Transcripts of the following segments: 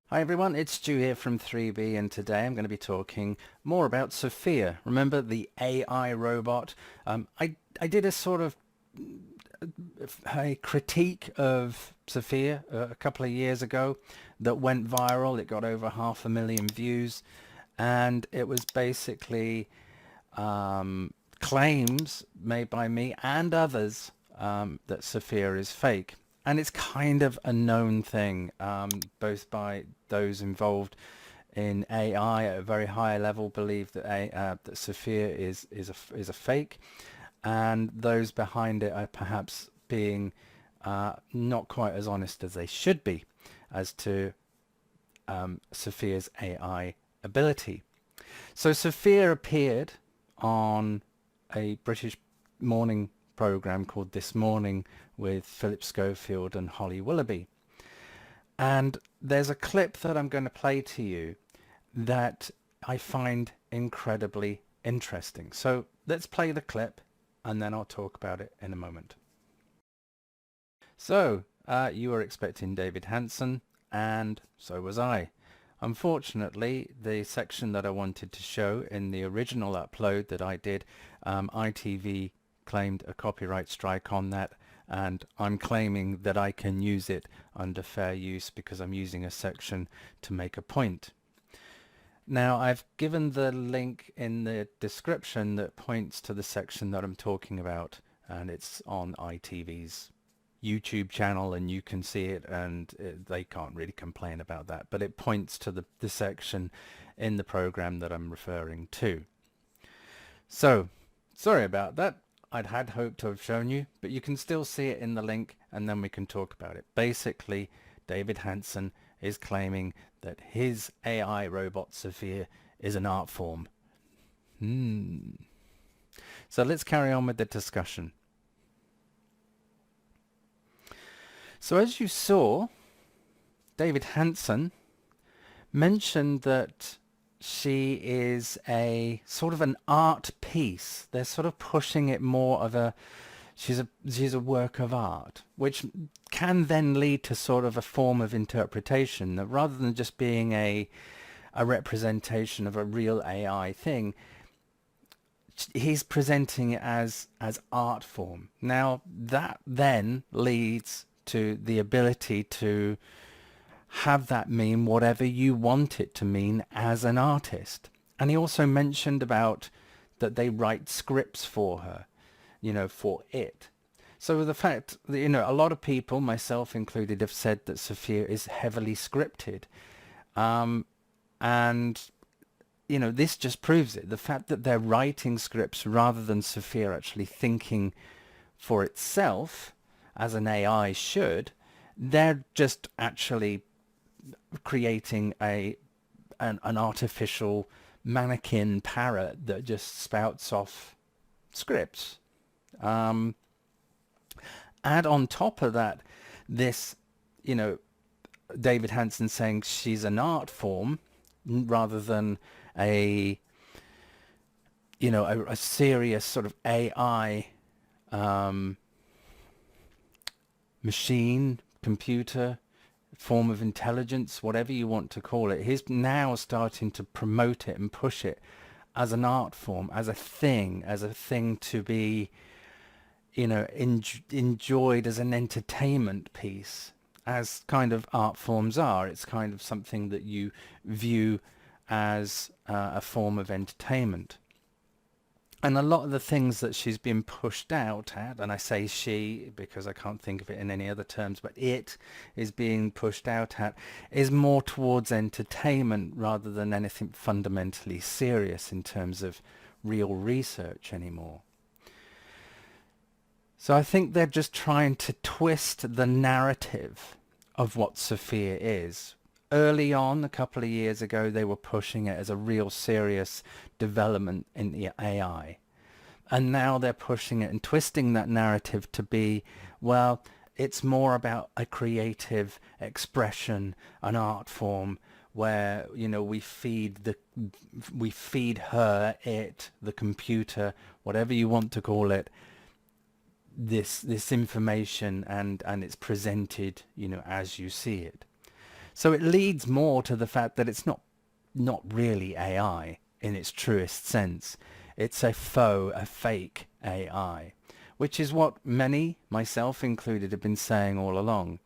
Hi everyone, it's Stu here from 3B, and today I'm going to be talking more about Sophia. Remember the AI robot? I did a sort of a critique of Sophia a couple of years ago that went viral. It got over 500,000 views, and it was basically claims made by me and others that Sophia is fake. And it's kind of a known thing, both by those involved in AI at a very high level believe that that Sophia is a fake, and those behind it are perhaps being not quite as honest as they should be as to Sophia's AI ability. So Sophia appeared on a British morning program called This Morning with Philip Schofield and Holly Willoughby. And there's a clip that I'm going to play to you that I find incredibly interesting. So let's play the clip and then I'll talk about it in a moment. So you were expecting David Hanson, and so was I. Unfortunately, the section that I wanted to show in the original upload that I did, ITV claimed a copyright strike on that, and I'm claiming that I can use it under fair use because I'm using a section to make a point. Now, I've given the link in the description that points to the section that I'm talking about, and it's on ITV's YouTube channel, and you can see it, and they can't really complain about that, but it points to the section in the program that I'm referring to. So sorry about that. I'd had hoped to have shown you, but you can still see it in the link, and then we can talk about it. Basically, David Hanson is claiming that his AI robot Sophia is an art form. So let's carry on with the discussion. So as you saw, David Hanson mentioned that she is a sort of an art piece. They're sort of pushing it more of a, she's a work of art, which can then lead to sort of a form of interpretation that rather than just being a representation of a real AI thing, he's presenting it as art form. Now that then leads to the ability to have that mean whatever you want it to mean as an artist. And he also mentioned about that they write scripts for her, for it. So the fact that, a lot of people, myself included, have said that Sophia is heavily scripted. And, this just proves it. The fact that they're writing scripts rather than Sophia actually thinking for itself, as an AI should, they're just actually creating an artificial mannequin parrot that just spouts off scripts. Add on top of that this, David Hanson saying she's an art form rather than a serious sort of AI machine, computer, form of intelligence, whatever you want to call it. He's now starting to promote it and push it as an art form, as a thing to be, enjoyed as an entertainment piece, as kind of art forms are. It's kind of something that you view as a form of entertainment. And a lot of the things that she's been pushed out at, and I say she because I can't think of it in any other terms, but it is being pushed out at, is more towards entertainment rather than anything fundamentally serious in terms of real research anymore. So I think they're just trying to twist the narrative of what Sophia is. Early on, a couple of years ago, they were pushing it as a real serious development in the AI. And now they're pushing it and twisting that narrative to be, well, it's more about a creative expression, an art form where, we feed her, it, the computer, whatever you want to call it, this information, and it's presented, as you see it. So it leads more to the fact that it's not really AI in its truest sense. It's a fake AI, which is what many, myself included, have been saying all along.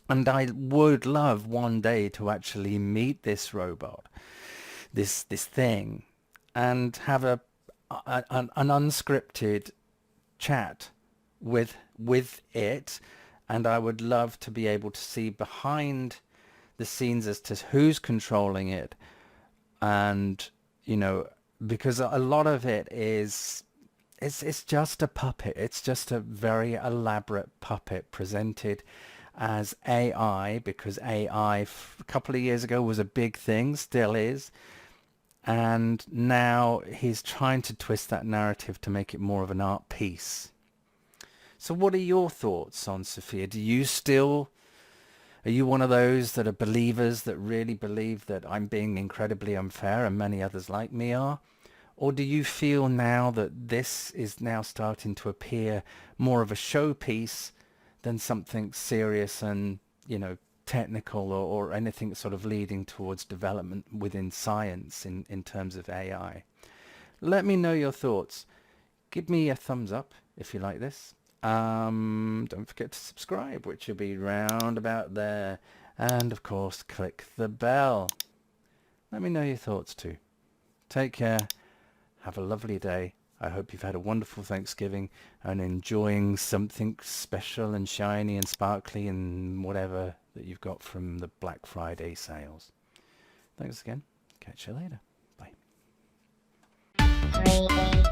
And I would love one day to actually meet this robot, this thing, and have an unscripted chat with it. And I would love to be able to see behind the scenes as to who's controlling it. And, you know, because a lot of it is, it's just a puppet. It's just a very elaborate puppet presented as AI, because AI a couple of years ago was a big thing, still is. And now he's trying to twist that narrative to make it more of an art piece. So what are your thoughts on Sophia? Are you one of those that are believers that really believe that I'm being incredibly unfair and many others like me are? Or do you feel now that this is now starting to appear more of a showpiece than something serious and, you know, technical, or anything sort of leading towards development within science in terms of AI? Let me know your thoughts. Give me a thumbs up if you like this. Don't forget to subscribe, which will be round about there. And of course, click the bell. Let me know your thoughts too. Take care. Have a lovely day. I hope you've had a wonderful Thanksgiving and enjoying something special and shiny and sparkly and whatever that you've got from the Black Friday sales. Thanks again. Catch you later. Bye.